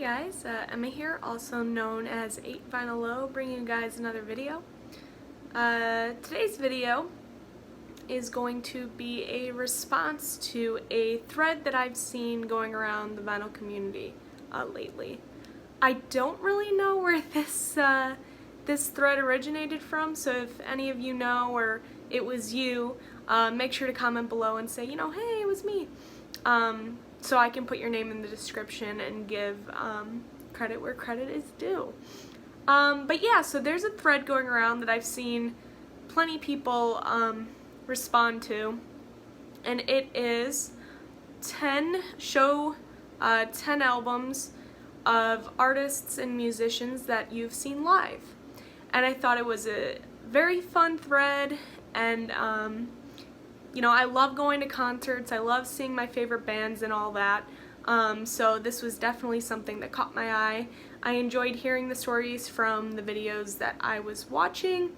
guys, Emma here, also known as 8 Vinyl Low, bringing you guys another video. Today's video is going to be a response to a thread that I've seen going around the vinyl community lately. I don't really know where this thread originated from, so if any of you know or it was you, make sure to comment below and say, hey, it was me. So I can put your name in the description and give credit where credit is due. But yeah, so there's a thread going around that I've seen plenty people respond to, and it is 10 albums of artists and musicians that you've seen live. And I thought it was a very fun thread, and I love going to concerts, I love seeing my favorite bands and all that, so this was definitely something that caught my eye. I enjoyed hearing the stories from the videos that I was watching,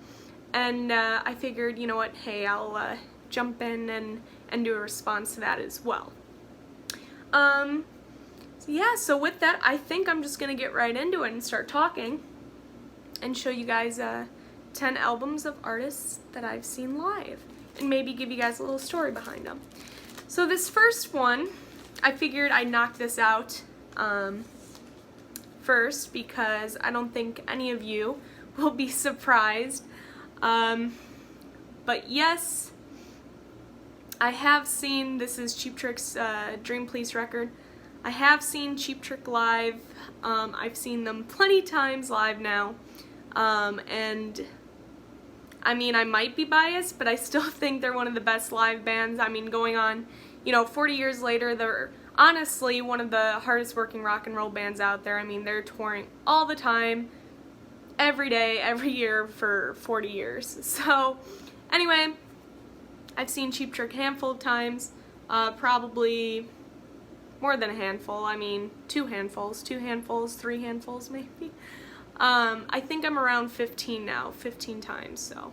and I figured, hey, I'll jump in and do a response to that as well. So with that, I think I'm just going to get right into it and start talking and show you guys 10 albums of artists that I've seen live, and maybe give you guys a little story behind them. So this first one, I figured I'd knock this out first because I don't think any of you will be surprised. But yes, I have seen, this is Cheap Trick's Dream Police record. I have seen Cheap Trick live. I've seen them plenty times live now, and I mean, I might be biased, but I still think they're one of the best live bands. I mean, going on, 40 years later, they're honestly one of the hardest working rock and roll bands out there. I mean, they're touring all the time, every day, every year for 40 years. So, anyway, I've seen Cheap Trick a handful of times, probably more than a handful. I mean, 2 handfuls, 3 handfuls maybe. I think I'm around 15 now, 15 times, so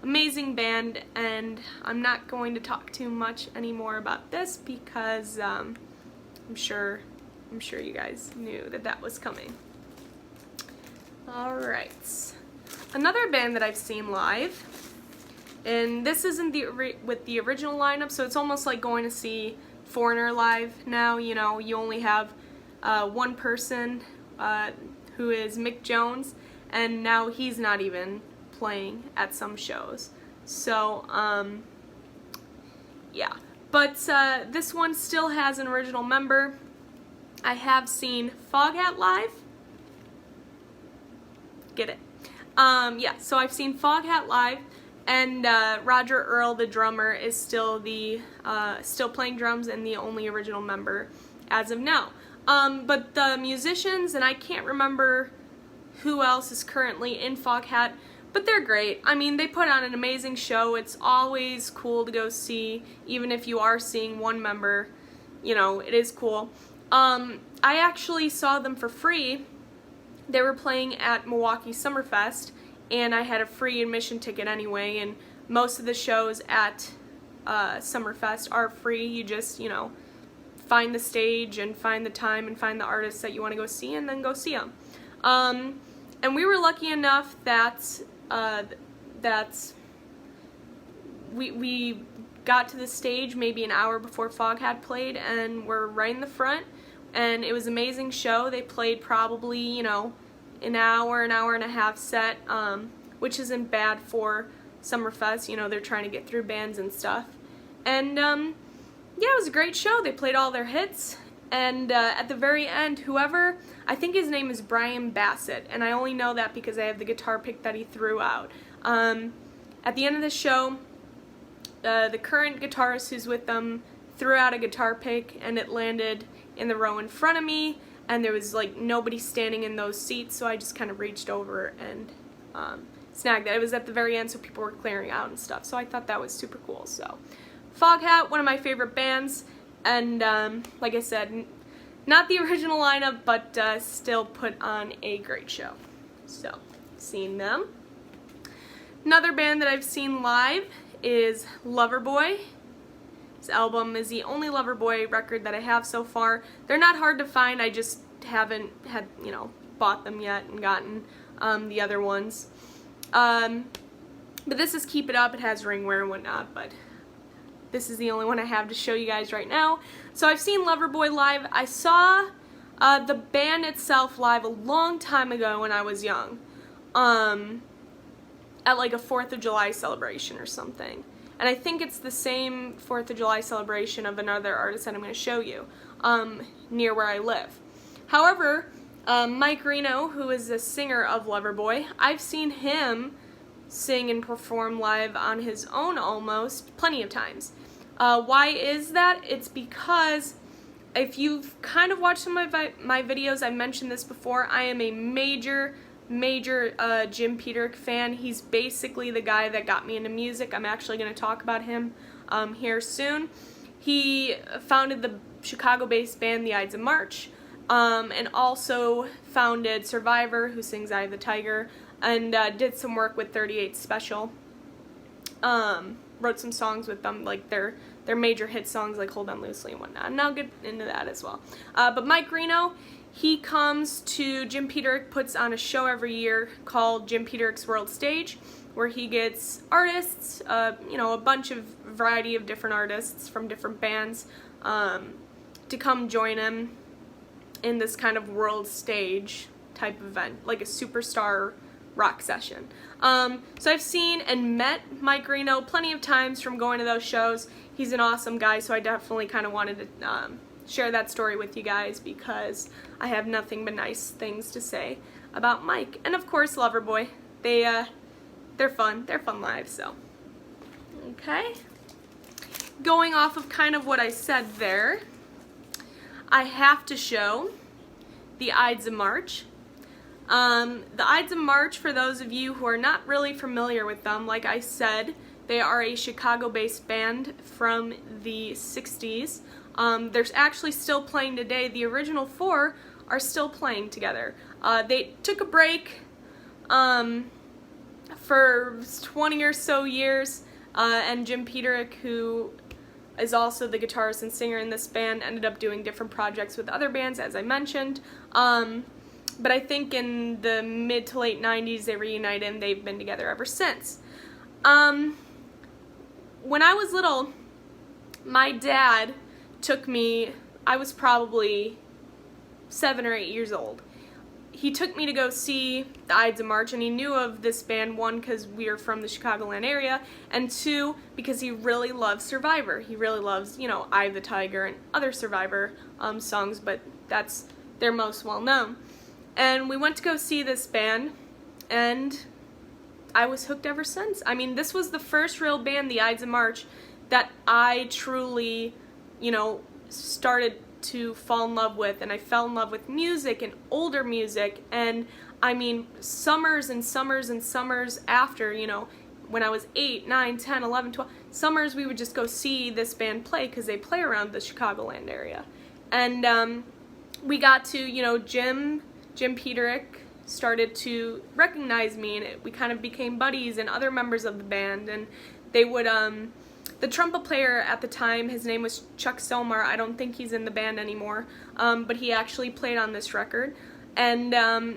amazing band, and I'm not going to talk too much anymore about this because I'm sure you guys knew that was coming. Alright, another band that I've seen live, and this isn't with the original lineup, so it's almost like going to see Foreigner live now. You only have one person, who is Mick Jones, and now he's not even playing at some shows. So, yeah. But this one still has an original member. I have seen Foghat live. Get it? Yeah, so I've seen Foghat live, and Roger Earl, the drummer, is still playing drums and the only original member as of now. But the musicians, and I can't remember who else is currently in Foghat, but they're great. I mean, they put on an amazing show. It's always cool to go see, even if you are seeing one member, it is cool. I actually saw them for free. They were playing at Milwaukee Summerfest, and I had a free admission ticket anyway, and most of the shows at Summerfest are free. You just, find the stage and find the time and find the artists that you want to go see, and then go see them. And we were lucky enough that we got to the stage maybe an hour before Foghat played, and we're right in the front, and it was an amazing show. They played probably, an hour and a half set, which isn't bad for Summerfest. They're trying to get through bands and stuff. And yeah, it was a great show. They played all their hits, and at the very end, I think his name is Brian Bassett, and I only know that because I have the guitar pick that he threw out. At the end of the show, the current guitarist who's with them threw out a guitar pick, and it landed in the row in front of me, and there was nobody standing in those seats, so I just kind of reached over and snagged it. It was at the very end, so people were clearing out and stuff, so I thought that was super cool. So Foghat, one of my favorite bands, and like I said, not the original lineup, but still put on a great show. So, seen them. Another band that I've seen live is Loverboy. This album is the only Loverboy record that I have so far. They're not hard to find, I just haven't had, bought them yet and gotten the other ones. But this is Keep It Up. It has ringwear and whatnot, but this is the only one I have to show you guys right now. So I've seen Loverboy live. I saw the band itself live a long time ago when I was young, at like a 4th of July celebration or something. And I think it's the same 4th of July celebration of another artist that I'm going to show you, near where I live. However, Mike Reno, who is the singer of Loverboy, I've seen him sing and perform live on his own almost plenty of times. Why is that? It's because if you've kind of watched some of my videos, I mentioned this before, I am a major Jim Peterick fan. He's basically the guy that got me into music. I'm actually going to talk about him here soon. He founded the Chicago-based band the Ides of March, and also founded Survivor, who sings Eye of the Tiger, and did some work with 38 Special. Wrote some songs with them, like their major hit songs like Hold On Loosely and whatnot, and I'll get into that as well. But Mike Reno, he comes to Jim Peterick, puts on a show every year called Jim Peterick's World Stage, where he gets artists, a variety of different artists from different bands, to come join him in this kind of world stage type event, like a superstar rock session. So I've seen and met Mike Reno plenty of times from going to those shows. He's an awesome guy, so I definitely kind of wanted to share that story with you guys because I have nothing but nice things to say about Mike. And of course, Loverboy. They're fun. They're fun live, so. Okay. Going off of kind of what I said there, I have to show the Ides of March. The Ides of March, for those of you who are not really familiar with them, like I said, they are a Chicago-based band from the 60s. They're actually still playing today. The original 4 are still playing together. They took a break for 20 or so years, and Jim Peterick, who is also the guitarist and singer in this band, ended up doing different projects with other bands, as I mentioned. But I think in the mid to late 90s they reunited and they've been together ever since. When I was little, my dad took me, I was probably 7 or 8 years old. He took me to go see the Ides of March, and he knew of this band, 1, because we are from the Chicagoland area, and 2, because he really loves Survivor. He really loves, Eye of the Tiger and other Survivor songs, but they're most well known. And we went to go see this band, and I was hooked ever since. I mean, this was the first real band, the Ides of March, that I truly, started to fall in love with, and I fell in love with music and older music, and I mean, summers and summers and summers after, when I was 8, 9, 10, 11, 12, summers we would just go see this band play because they play around the Chicagoland area. And we got to, Jim Peterick started to recognize me, and we kind of became buddies, and other members of the band, and they would, the trumpet player at the time, his name was Chuck Somar. I don't think he's in the band anymore, but he actually played on this record, and, I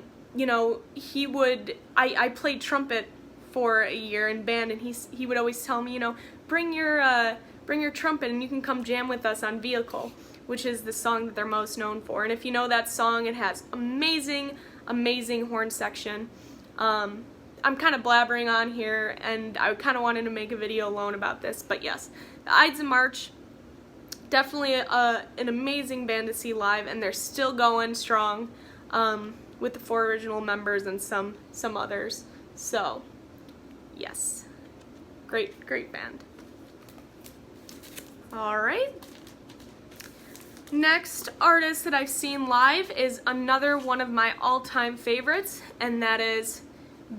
played trumpet for a year in band, and he would always tell me, bring your trumpet and you can come jam with us on Vehicle, which is the song that they're most known for. And if you know that song, it has amazing horn section. I'm kind of blabbering on here, and I kind of wanted to make a video alone about this, but yes, the Ides of March, definitely an amazing band to see live, and they're still going strong with the 4 original members and some others. So, yes, great band. All right. Next artist that I've seen live is another one of my all-time favorites, and that is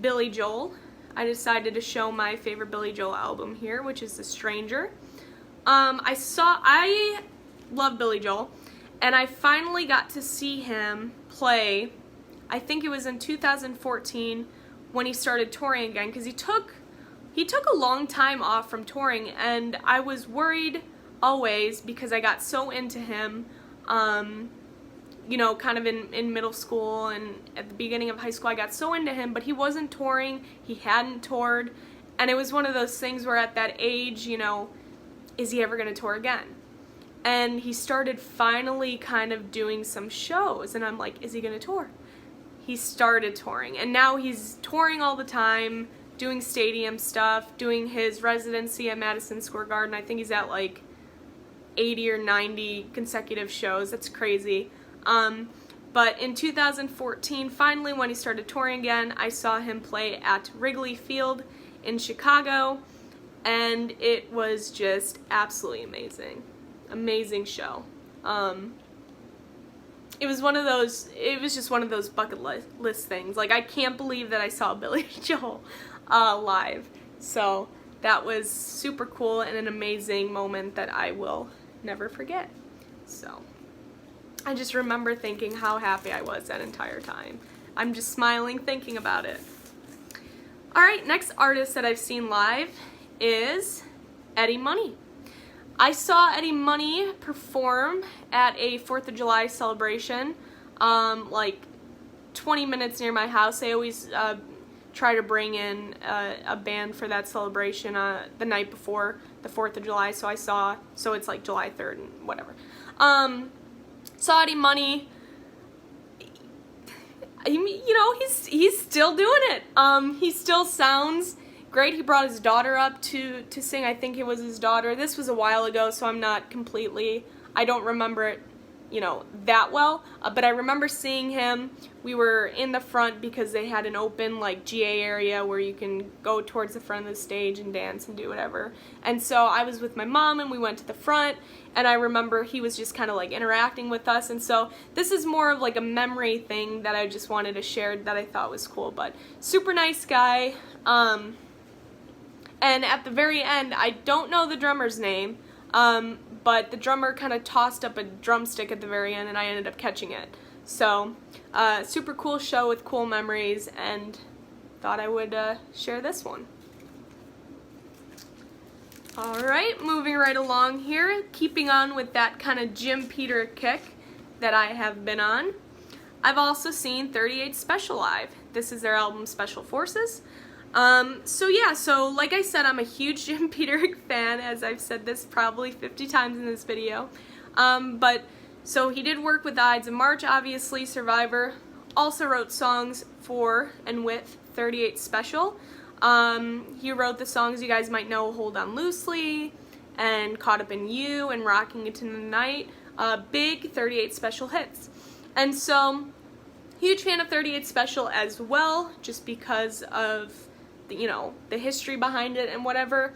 Billy Joel. I decided to show my favorite Billy Joel album here, which is The Stranger. I love Billy Joel, and I finally got to see him play, I think it was in 2014 when he started touring again, because he took a long time off from touring, and I was worried always, because I got so into him, you know, kind of in middle school and at the beginning of high school. I got so into him, but he wasn't touring, he hadn't toured, and it was one of those things where at that age, you know, is he ever going to tour again? And he started finally kind of doing some shows, and I'm like, is he going to tour? He started touring, and now he's touring all the time, doing stadium stuff, doing his residency at Madison Square Garden. I think he's at like 80 or 90 consecutive shows. That's crazy. But in 2014, finally, when he started touring again, I saw him play at Wrigley Field in Chicago, and it was just absolutely amazing. Amazing show. It was just one of those bucket list things. Like, I can't believe that I saw Billy Joel live. So that was super cool and an amazing moment that I will never forget. So I just remember thinking how happy I was that entire time. I'm just smiling thinking about it. Alright, next artist that I've seen live is Eddie Money. I saw Eddie Money perform at a 4th of July celebration, like 20 minutes near my house. They always try to bring in a band for that celebration the night before the 4th of July, so it's like July 3rd and whatever. Saw Eddie Money. You know, he's still doing it. He still sounds great. He brought his daughter up to sing. I think it was his daughter. This was a while ago, so I don't remember it, you know, that well. But I remember seeing him. We were in the front because they had an open, like, GA area where you can go towards the front of the stage and dance and do whatever. And so I was with my mom, and we went to the front, and I remember he was just kind of, like, interacting with us. And so this is more of, like, a memory thing that I just wanted to share that I thought was cool. But super nice guy. And at the very end, I don't know the drummer's name, but the drummer kind of tossed up a drumstick at the very end, and I ended up catching it. So, super cool show with cool memories, and thought I would share this one. Alright, moving right along here, keeping on with that kind of Jim Peter kick that I have been on. I've also seen 38 Special live. This is their album Special Forces. So like I said, I'm a huge Jim Peter fan, as I've said this probably 50 times in this video. So he did work with Ides of March, obviously, Survivor. Also wrote songs for and with 38 Special. He wrote the songs you guys might know, Hold On Loosely, and Caught Up in You, and Rocking Into the Night. Big 38 Special hits. And so, huge fan of 38 Special as well, just because of the history behind it and whatever.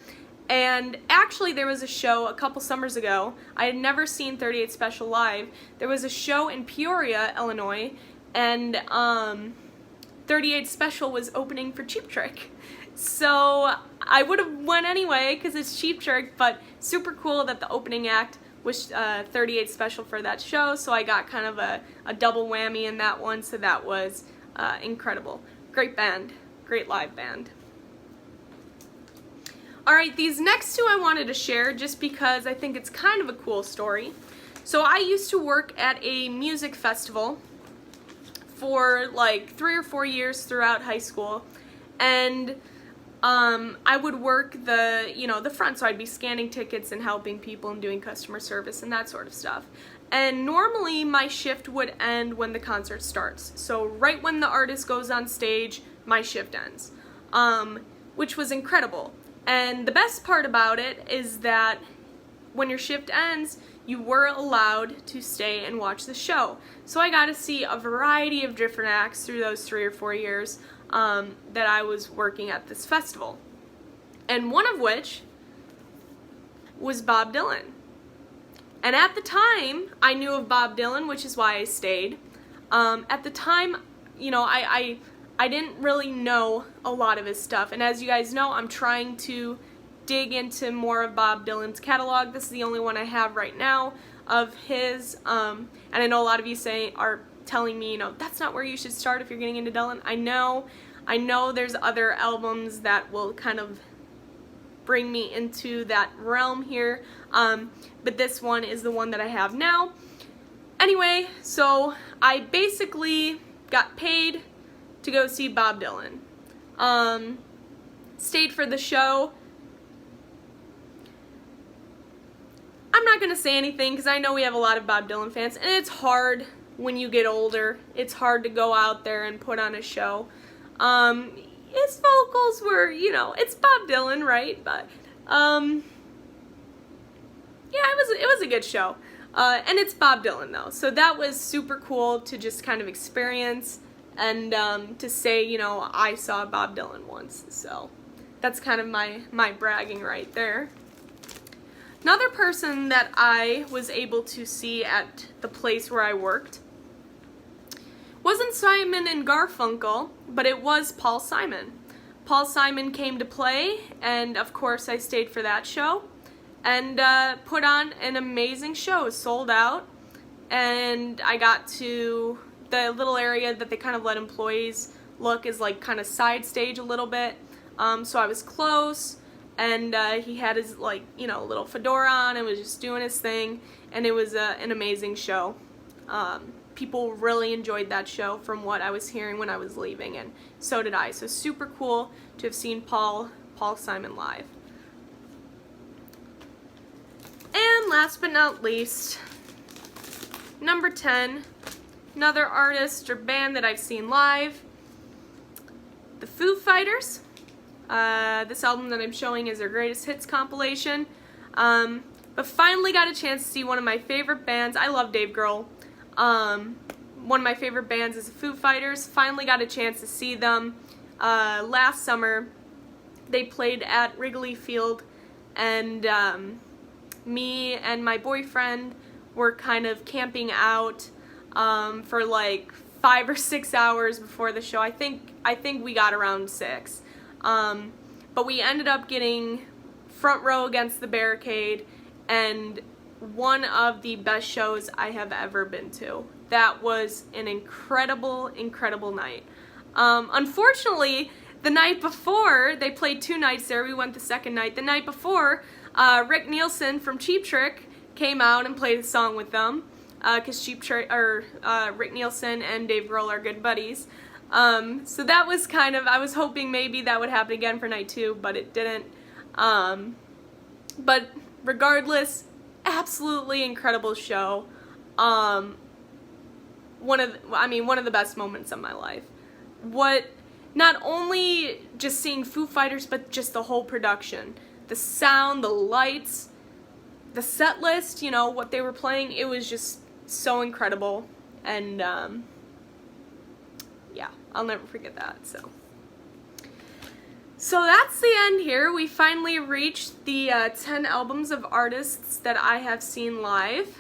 And actually there was a show a couple summers ago. I had never seen 38 Special live. There was a show in Peoria, Illinois, and 38 Special was opening for Cheap Trick. So I would have went anyway because it's Cheap Trick, but super cool that the opening act was 38 Special for that show, so I got kind of a double whammy in that one, so that was incredible. Great band. Great live band. Alright, these next two I wanted to share just because I think it's kind of a cool story. So I used to work at a music festival for like 3 or 4 years throughout high school, and I would work the front, so I'd be scanning tickets and helping people and doing customer service and that sort of stuff. And normally my shift would end when the concert starts. So right when the artist goes on stage, my shift ends, which was incredible. And the best part about it is that when your shift ends, you were allowed to stay and watch the show. So I got to see a variety of different acts through those 3 or 4 years that I was working at this festival. And one of which was Bob Dylan. And at the time, I knew of Bob Dylan, which is why I stayed. At the time, I didn't really know a lot of his stuff. And as you guys know, I'm trying to dig into more of Bob Dylan's catalog. This is the only one I have right now of his. And I know a lot of you are telling me, that's not where you should start if you're getting into Dylan. I know there's other albums that will kind of bring me into that realm here, but this one is the one that I have now. Anyway, so I basically got paid to go see Bob Dylan. Stayed for the show. I'm not going to say anything because I know we have a lot of Bob Dylan fans, and it's hard when you get older. It's hard to go out there and put on a show. His vocals were, you know, it's Bob Dylan, right? But, yeah, it was a good show. And it's Bob Dylan, though, so that was super cool to just kind of experience and to say, you know, I saw Bob Dylan once, so that's kind of my bragging right there. Another person that I was able to see at the place where I worked wasn't Simon and Garfunkel, but it was Paul Simon. Paul Simon came to play, and of course I stayed for that show, and put on an amazing show. It was sold out, and I got to the little area that they kind of let employees look is like kind of side stage a little bit, so I was close, and he had his, like, you know, little fedora on and was just doing his thing, and it was an amazing show. People really enjoyed that show from what I was hearing when I was leaving, and so did I. So super cool to have seen Paul Simon live. And last but not least, number 10, another artist or band that I've seen live, the Foo Fighters. This album that I'm showing is their greatest hits compilation. But finally got a chance to see one of my favorite bands. I love Dave Grohl. One of my favorite bands is the Foo Fighters. Finally got a chance to see them last summer. They played at Wrigley Field, and me and my boyfriend were kind of camping out for like 5 or 6 hours before the show. I think we got around 6. But we ended up getting front row against the barricade, and one of the best shows I have ever been to. That was an incredible, incredible night. Unfortunately, the night before, they played 2 nights there. We went the second night. The night before, Rick Nielsen from Cheap Trick came out and played a song with them, because Rick Nielsen and Dave Grohl are good buddies. So that was kind of, I was hoping maybe that would happen again for night 2, but it didn't. But regardless, absolutely incredible show. One of the best moments of my life. Not only just seeing Foo Fighters, but just the whole production. The sound, the lights, the set list, you know, what they were playing, it was just so incredible. And, yeah, I'll never forget that, So that's the end here. We finally reached the 10 albums of artists that I have seen live.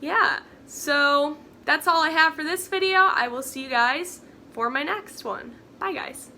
Yeah, so that's all I have for this video. I will see you guys for my next one. Bye, guys.